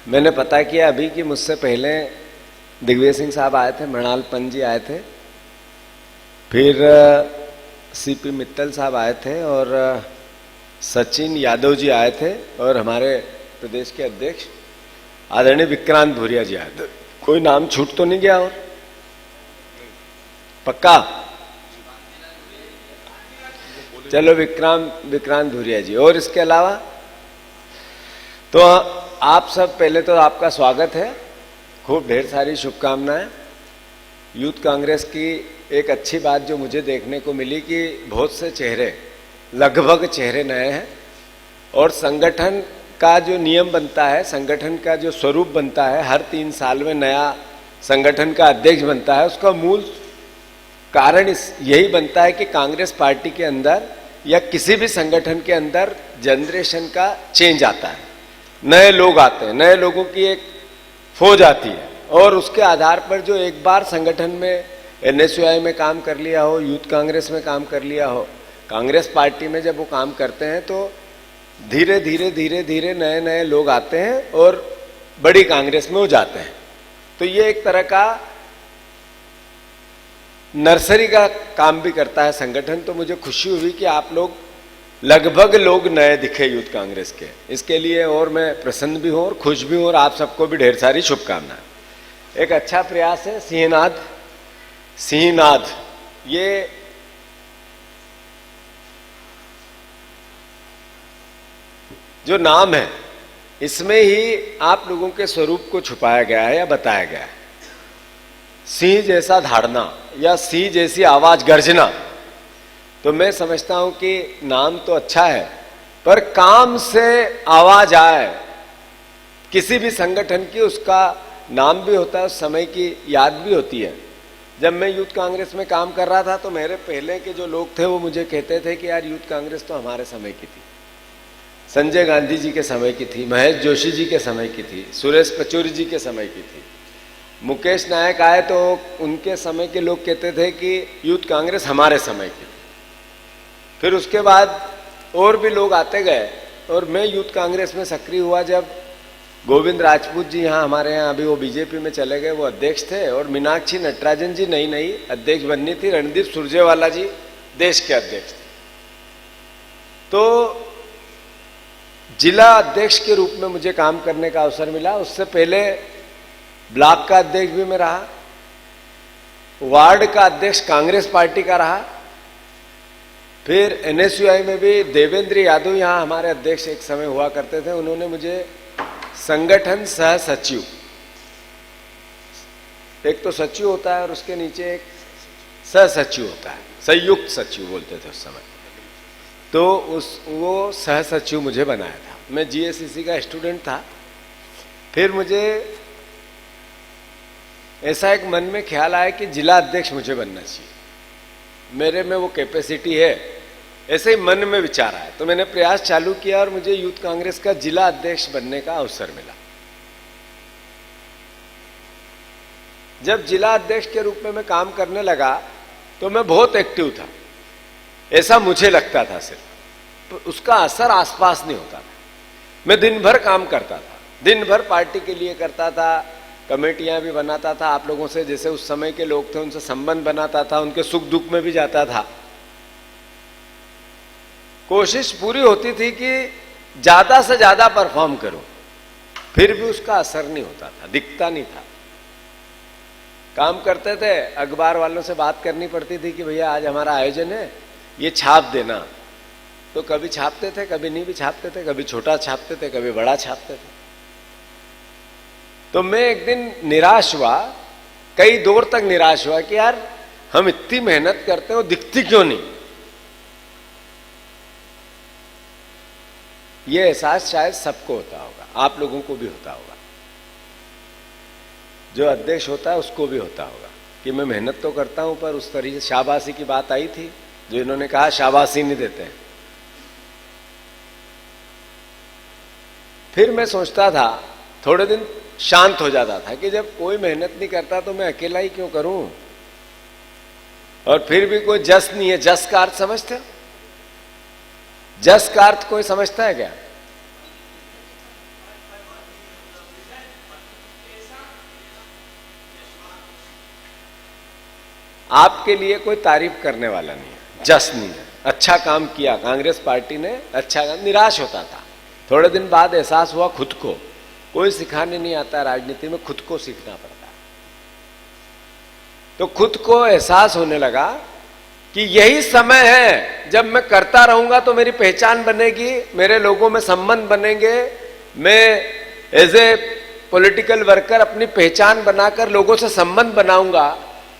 मैंने पता किया अभी कि मुझसे पहले दिग्विजय सिंह साहब आए थे, मृणाल पंत जी आए थे, फिर सीपी मित्तल साहब आए थे और सचिन यादव जी आए थे और हमारे प्रदेश के अध्यक्ष आदरणीय विक्रांत भूरिया जी आए थे। कोई नाम छूट तो नहीं गया? और पक्का? चलो विक्रांत भूरिया जी। और इसके अलावा तो आप सब, पहले तो आपका स्वागत है, खूब ढेर सारी शुभकामनाएं। यूथ कांग्रेस की एक अच्छी बात जो मुझे देखने को मिली कि बहुत से चेहरे, लगभग चेहरे नए हैं और संगठन का जो नियम बनता है, संगठन का जो स्वरूप बनता है, हर 3 साल में नया संगठन का अध्यक्ष बनता है, उसका मूल कारण यही बनता है कि कांग्रेस पार्टी के अंदर या किसी भी संगठन के अंदर जनरेशन का चेंज आता है, नए लोग आते हैं, नए लोगों की एक फौज आती है और उसके आधार पर जो एक बार संगठन में एनएसयूआई में काम कर लिया हो, यूथ कांग्रेस में काम कर लिया हो, कांग्रेस पार्टी में जब वो काम करते हैं तो धीरे धीरे नए नए लोग आते हैं और बड़ी कांग्रेस में हो जाते हैं। तो ये एक तरह का नर्सरी का काम भी करता है संगठन। तो मुझे खुशी हुई कि आप लोग लगभग लोग नए दिखे यूथ कांग्रेस के, इसके लिए और मैं प्रसन्न भी हूं और खुश भी हूं और आप सबको भी ढेर सारी शुभकामनाएं। एक अच्छा प्रयास है सिंहनाद, ये जो नाम है इसमें ही आप लोगों के स्वरूप को छुपाया गया है या बताया गया है। सिंह जैसा धाड़ना या सिंह जैसी आवाज गर्जना, तो मैं समझता हूं कि नाम तो अच्छा है पर काम से आवाज आए किसी भी संगठन की, उसका नाम भी होता है, उस समय की याद भी होती है। जब मैं यूथ कांग्रेस में काम कर रहा था तो मेरे पहले के जो लोग थे वो मुझे कहते थे कि यार यूथ कांग्रेस तो हमारे समय की थी, संजय गांधी जी के समय की थी, महेश जोशी जी के समय की थी, सुरेश पचौरी जी के समय की थी। मुकेश नायक आए तो उनके समय के लोग कहते थे कि यूथ कांग्रेस हमारे समय की थी। फिर उसके बाद और भी लोग आते गए और मैं यूथ कांग्रेस में सक्रिय हुआ जब गोविंद राजपूत जी यहाँ हमारे यहाँ, अभी वो बीजेपी में चले गए, वो अध्यक्ष थे और मीनाक्षी नटराजन जी नई अध्यक्ष बननी थी, रणदीप सुरजेवाला जी देश के अध्यक्ष थे। तो जिला अध्यक्ष के रूप में मुझे काम करने का अवसर मिला। उससे पहले ब्लॉक का अध्यक्ष भी मैं रहा, वार्ड का अध्यक्ष कांग्रेस पार्टी का रहा, फिर एनएसयूआई में भी देवेंद्र यादव यहाँ हमारे अध्यक्ष एक समय हुआ करते थे, उन्होंने मुझे संगठन सह सचिव, एक तो सचिव होता है और उसके नीचे एक सह सचिव होता है, संयुक्त सचिव बोलते थे उस समय, तो वो सह सचिव मुझे बनाया था। मैं जीएससीसी का स्टूडेंट था। फिर मुझे ऐसा एक मन में ख्याल आया कि जिला अध्यक्ष मुझे बनना चाहिए, मेरे में वो कैपेसिटी है, ऐसे ही मन में विचार आया। तो मैंने प्रयास चालू किया और मुझे यूथ कांग्रेस का जिला अध्यक्ष बनने का अवसर मिला। जब जिला अध्यक्ष के रूप में मैं काम करने लगा तो मैं बहुत एक्टिव था, ऐसा मुझे लगता था सिर्फ, तो उसका असर आसपास नहीं होता था। मैं दिन भर काम करता था, दिन भर पार्टी के लिए करता था, कमेटियां भी बनाता था, आप लोगों से जैसे उस समय के लोग थे उनसे संबंध बनाता था, उनके सुख दुख में भी जाता था। कोशिश पूरी होती थी कि ज्यादा से ज्यादा परफॉर्म करूं, फिर भी उसका असर नहीं होता था, दिखता नहीं था। काम करते थे, अखबार वालों से बात करनी पड़ती थी कि भैया आज हमारा आयोजन है, ये छाप देना, तो कभी छापते थे, कभी नहीं भी छापते थे, कभी छोटा छापते थे, कभी बड़ा छापते थे। तो मैं एक दिन निराश हुआ, कई दौर तक निराश हुआ कि यार हम इतनी मेहनत करते हो, दिखती क्यों नहीं। ये एहसास शायद सबको होता होगा, आप लोगों को भी होता होगा, जो अध्यक्ष होता है उसको भी होता होगा कि मैं मेहनत तो करता हूं पर उस तरीके से शाबाशी की बात आई थी, जो इन्होंने कहा शाबाशी नहीं देते हैं। फिर मैं सोचता था, थोड़े दिन शांत हो जाता था कि जब कोई मेहनत नहीं करता तो मैं अकेला ही क्यों करूं, और फिर भी कोई जस नहीं है। जस का अर्थ समझते हो? जस का अर्थ कोई समझता है क्या? आपके लिए कोई तारीफ करने वाला नहीं है, जश्न नहीं है। अच्छा काम किया कांग्रेस पार्टी ने, अच्छा काम। निराश होता था, थोड़े दिन बाद एहसास हुआ खुद को, कोई सिखाने नहीं आता राजनीति में, खुद को सीखना पड़ता। तो खुद को एहसास होने लगा कि यही समय है जब मैं करता रहूंगा तो मेरी पहचान बनेगी, मेरे लोगों में संबंध बनेंगे, मैं एज ए पॉलिटिकल वर्कर अपनी पहचान बनाकर लोगों से संबंध बनाऊंगा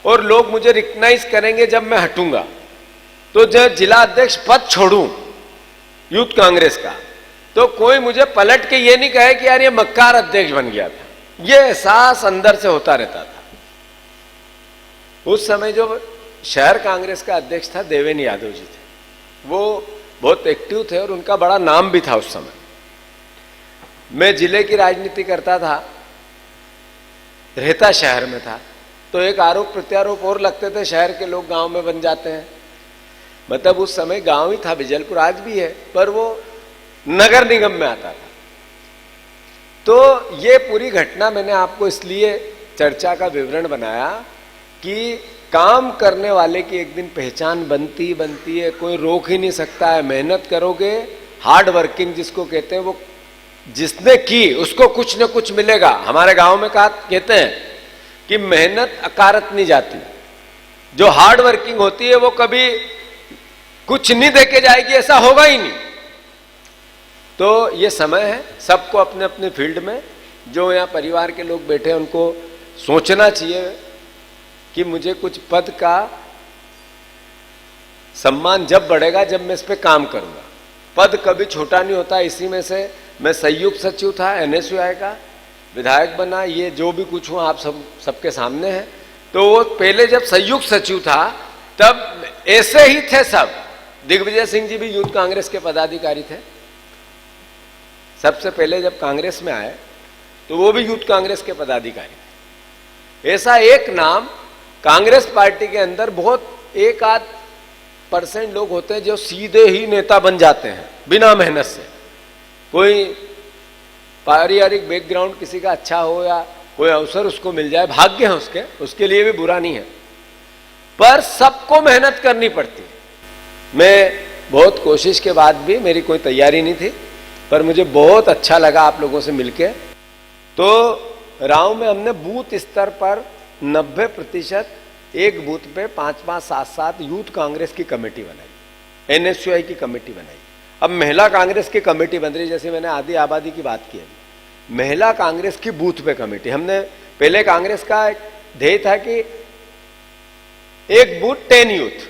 और लोग मुझे रिकग्नाइज करेंगे जब मैं हटूंगा। तो जब जिला अध्यक्ष पद छोड़ूं यूथ कांग्रेस का, तो कोई मुझे पलट के ये नहीं कहे कि यार ये मक्कार अध्यक्ष बन गया था। ये एहसास अंदर से होता रहता था। उस समय जो शहर कांग्रेस का अध्यक्ष था देवेन यादव जी थे, वो बहुत एक्टिव थे और उनका बड़ा नाम भी था उस समय। मैं जिले की राजनीति करता था, रहता शहर में था, तो एक आरोप प्रत्यारोप और लगते थे, शहर के लोग गांव में बन जाते हैं। मतलब उस समय गांव ही था बिजलपुर, आज भी है, पर वो नगर निगम में आता था। तो ये पूरी घटना मैंने आपको इसलिए चर्चा का विवरण बनाया कि काम करने वाले की एक दिन पहचान बनती है, कोई रोक ही नहीं सकता है। मेहनत करोगे, हार्ड वर्किंग जिसको कहते हैं, वो जिसने की उसको कुछ न कुछ मिलेगा। हमारे गांव में कहते हैं कि मेहनत अकारत नहीं जाती, जो हार्ड वर्किंग होती है वो कभी कुछ नहीं देके जाएगी, ऐसा होगा ही नहीं। तो ये समय है सबको अपने अपने फील्ड में, जो यहाँ परिवार के लोग बैठे हैं उनको सोचना चाहिए कि मुझे कुछ पद का सम्मान जब बढ़ेगा जब मैं इस पे काम करूंगा। पद कभी छोटा नहीं होता। इसी में से मैं संयुक्त सचिव था एनएसयूआई का, विधायक बना, ये जो भी कुछ हुआ आप सबके सामने है। तो वो पहले जब संयुक्त सचिव था तब ऐसे ही थे सब। दिग्विजय सिंह जी भी यूथ कांग्रेस के पदाधिकारी थे। सबसे पहले जब कांग्रेस में आए तो वो भी यूथ कांग्रेस के पदाधिकारी थे। ऐसा एक नाम कांग्रेस पार्टी के अंदर बहुत 1-8% लोग होते हैं जो सीधे ही नेता बन जाते हैं बिना मेहनत से। कोई पारिवारिक बैकग्राउंड किसी का अच्छा हो या कोई अवसर उसको मिल जाए, भाग्य है उसके लिए भी बुरा नहीं है, पर सबको मेहनत करनी पड़ती है। मैं बहुत कोशिश के बाद भी, मेरी कोई तैयारी नहीं थी, पर मुझे बहुत अच्छा लगा आप लोगों से मिलके। तो राव में हमने बूथ स्तर पर 90% एक बूथ पे 5-5, 7-7 यूथ कांग्रेस की कमेटी बनाई, एनएसयूआई की कमेटी बनाई। अब महिला कांग्रेस की कमेटी बन रही, जैसे मैंने आधी आबादी की बात की है, महिला कांग्रेस की बूथ पे कमेटी। हमने पहले कांग्रेस का ध्येय था कि एक बूथ 10 यूथ,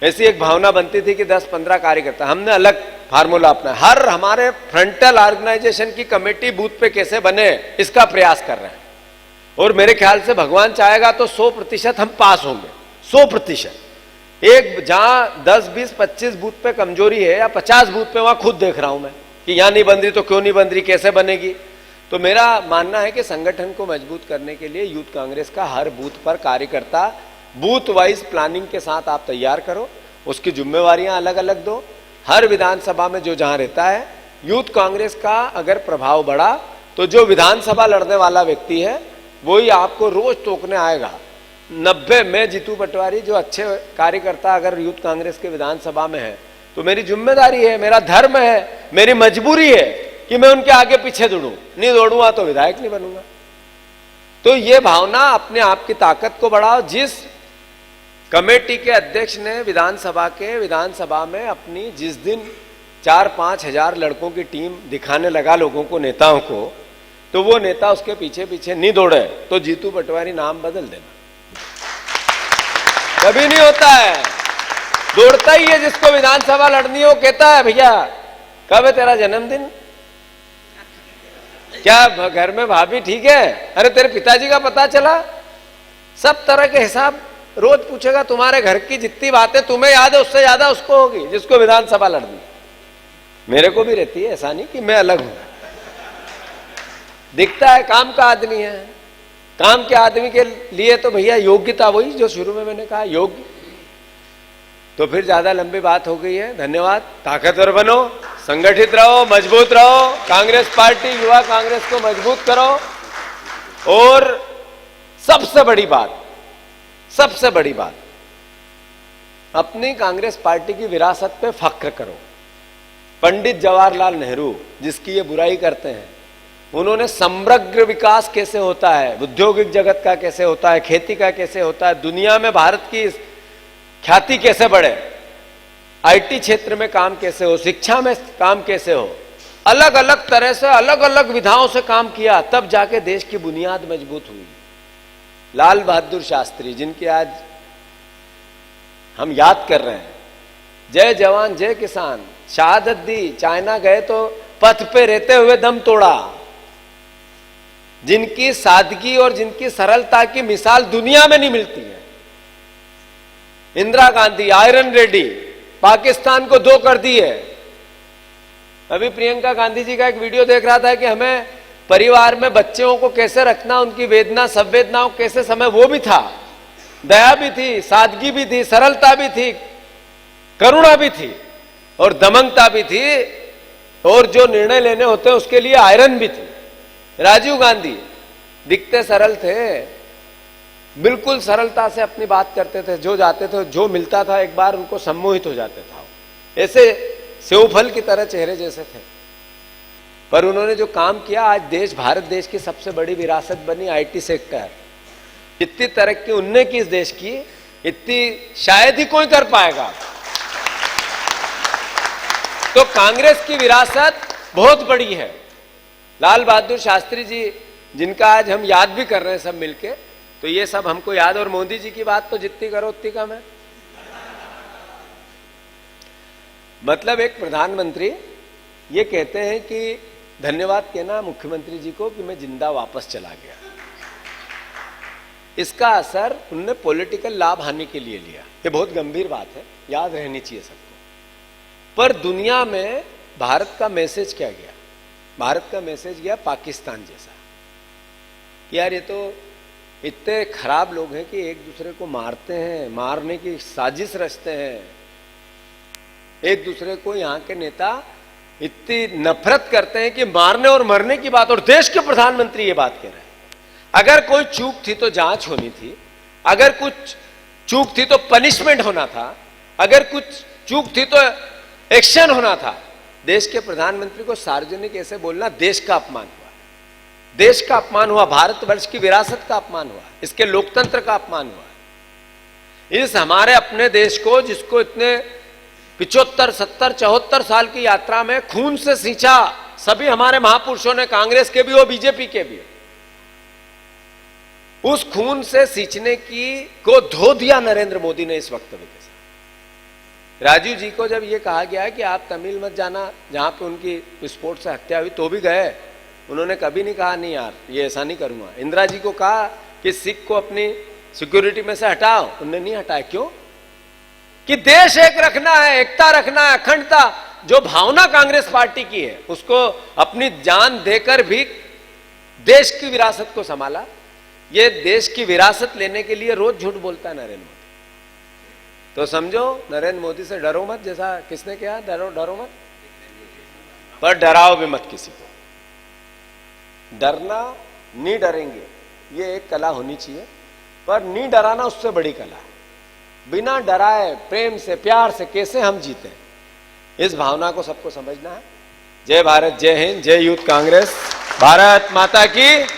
ऐसी एक भावना बनती थी कि 10-15 कार्यकर्ता। हमने अलग फार्मूला अपना, हर हमारे फ्रंटल ऑर्गेनाइजेशन की कमेटी बूथ पे कैसे बने इसका प्रयास कर रहे हैं। और मेरे ख्याल से भगवान चाहेगा तो 100% हम पास होंगे, 100%। एक जहां 10, 20, 25 बूथ पे कमजोरी है या 50 बूथ पे, वहां खुद देख रहा हूं मैं कि यहां नहीं बन रही तो क्यों नहीं बन रही, कैसे बनेगी। तो मेरा मानना है कि संगठन को मजबूत करने के लिए यूथ कांग्रेस का हर बूथ पर कार्यकर्ता बूथ वाइज प्लानिंग के साथ आप तैयार करो, उसकी जिम्मेवारियां अलग अलग दो। हर विधानसभा में जो जहां रहता है, यूथ कांग्रेस का अगर प्रभाव बढ़ा तो जो विधानसभा लड़ने वाला व्यक्ति है वही आपको रोज टोकने आएगा। 90 में जीतू पटवारी जो अच्छे कार्यकर्ता अगर यूथ कांग्रेस के विधानसभा में है तो मेरी जिम्मेदारी है, मेरा धर्म है, मेरी मजबूरी है कि मैं उनके आगे पीछे दौड़ूं। नहीं दौड़ूंगा तो विधायक नहीं बनूंगा। तो ये भावना अपने आप की ताकत को बढ़ाओ। जिस कमेटी के अध्यक्ष ने विधानसभा में अपनी जिस दिन 4-5 हजार लड़कों की टीम दिखाने लगा लोगों को, नेताओं को, तो वो नेता उसके पीछे पीछे नहीं दौड़े तो जीतू पटवारी नाम बदल देना। कभी नहीं होता है, दौड़ता ही है जिसको विधानसभा लड़नी हो। कहता है भैया कब है तेरा जन्मदिन, क्या घर में भाभी ठीक है, अरे तेरे पिताजी का पता चला। सब तरह के हिसाब रोज पूछेगा। तुम्हारे घर की जितनी बातें तुम्हें याद है उससे ज्यादा उसको होगी जिसको विधानसभा लड़नी। मेरे को भी रहती है, ऐसा नहीं कि मैं अलग हूं। दिखता है काम का आदमी है, काम के आदमी के लिए तो भैया योग्यता वही जो शुरू में मैंने कहा, योग्य। तो फिर ज्यादा लंबी बात हो गई है, धन्यवाद। ताकतवर बनो, संगठित रहो, मजबूत रहो, कांग्रेस पार्टी युवा कांग्रेस को मजबूत करो। और सबसे बड़ी बात, सबसे बड़ी बात, अपनी कांग्रेस पार्टी की विरासत पे फख्र करो। पंडित जवाहरलाल नेहरू, जिसकी ये बुराई करते हैं, उन्होंने समग्र विकास कैसे होता है, औद्योगिक जगत का कैसे होता है, खेती का कैसे होता है, दुनिया में भारत की ख्याति कैसे बढ़े, आईटी क्षेत्र में काम कैसे हो, शिक्षा में काम कैसे हो, अलग अलग तरह से अलग अलग विधाओं से काम किया, तब जाके देश की बुनियाद मजबूत हुई। लाल बहादुर शास्त्री, जिनकी आज हम याद कर रहे हैं, जय जवान जय किसान, शहादत दी, चाइना गए तो पथ पे रहते हुए दम तोड़ा, जिनकी सादगी और जिनकी सरलता की मिसाल दुनिया में नहीं मिलती है। इंदिरा गांधी, आयरन रेड्डी, पाकिस्तान को 2 कर दी है। अभी प्रियंका गांधी जी का एक वीडियो देख रहा था कि हमें परिवार में बच्चों को कैसे रखना, उनकी वेदना संवेदनाओं कैसे समय, वो भी था, दया भी थी, सादगी भी थी, सरलता भी थी, करुणा भी थी और दमनता भी थी, और जो निर्णय लेने होते हैं उसके लिए आयरन भी थी। राजीव गांधी दिखते सरल थे, बिल्कुल सरलता से अपनी बात करते थे, जो जाते थे, जो मिलता था एक बार उनको सम्मोहित हो जाते था, ऐसे सेवफल की तरह चेहरे जैसे थे। पर उन्होंने जो काम किया, आज देश, भारत देश की सबसे बड़ी विरासत बनी आईटी सेक्टर। इतनी तरक्की उनने की इस देश की, इतनी शायद ही कोई कर पाएगा। तो कांग्रेस की विरासत बहुत बड़ी है। लाल बहादुर शास्त्री जी, जिनका आज हम याद भी कर रहे हैं सब मिलके, तो ये सब हमको याद, और मोदी जी की बात तो जितनी करो उतनी कम है। मतलब एक प्रधानमंत्री ये कहते हैं कि धन्यवाद कहना मुख्यमंत्री जी को कि मैं जिंदा वापस चला गया। इसका असर उनने पॉलिटिकल लाभ हानि के लिए लिया। ये बहुत गंभीर बात है, याद रहनी चाहिए सबको। पर दुनिया में भारत का मैसेज क्या गया? भारत का मैसेज गया पाकिस्तान जैसा कि यार ये तो इतने खराब लोग हैं कि एक दूसरे को मारते हैं, मारने की साजिश रचते हैं, एक दूसरे को, यहाँ के नेता इतनी नफरत करते हैं कि मारने और मरने की बात, और देश के प्रधानमंत्री ये बात कह रहे हैं। अगर कोई चूक थी तो जांच होनी थी, अगर कुछ चूक थी तो पनिशमेंट होना था, अगर कुछ चूक थी तो एक्शन होना था। देश के प्रधानमंत्री को सार्वजनिक ऐसे बोलना देश का अपमान हुआ, देश का अपमान हुआ, भारतवर्ष की विरासत का अपमान हुआ, इसके लोकतंत्र का अपमान हुआ। इस हमारे अपने देश को, जिसको इतने 75, 70, 74 साल की यात्रा में खून से सींचा सभी हमारे महापुरुषों ने, कांग्रेस के भी हो, बीजेपी के भी, उस खून से सींचने की को धो दिया नरेंद्र मोदी ने इस वक्तव्य के साथ। राजीव जी को जब ये कहा गया कि आप तमिल मत जाना, जहां पे उनकी विस्फोट से हत्या हुई, तो भी गए। उन्होंने कभी नहीं कहा नहीं यार ये ऐसा नहीं करूंगा। इंदिरा जी को कहा कि सिख को अपनी सिक्योरिटी में से हटाओ, उन्होंने नहीं हटाया। क्यों? कि देश एक रखना है, एकता रखना है, अखंडता, जो भावना कांग्रेस पार्टी की है, उसको अपनी जान देकर भी देश की विरासत को संभाला। ये देश की विरासत लेने के लिए रोज झूठ बोलता है नरेंद्र मोदी। तो समझो नरेंद्र मोदी से डरो मत, जैसा किसने कहा, डरो मत, पर डराओ भी मत किसी को। डरना, नहीं डरेंगे, ये एक कला होनी चाहिए, पर नहीं डराना उससे बड़ी कला है। बिना डराए, प्रेम से, प्यार से कैसे हम जीते, इस भावना को सबको समझना है। जय भारत, जय हिंद, जय यूथ कांग्रेस, भारत माता की।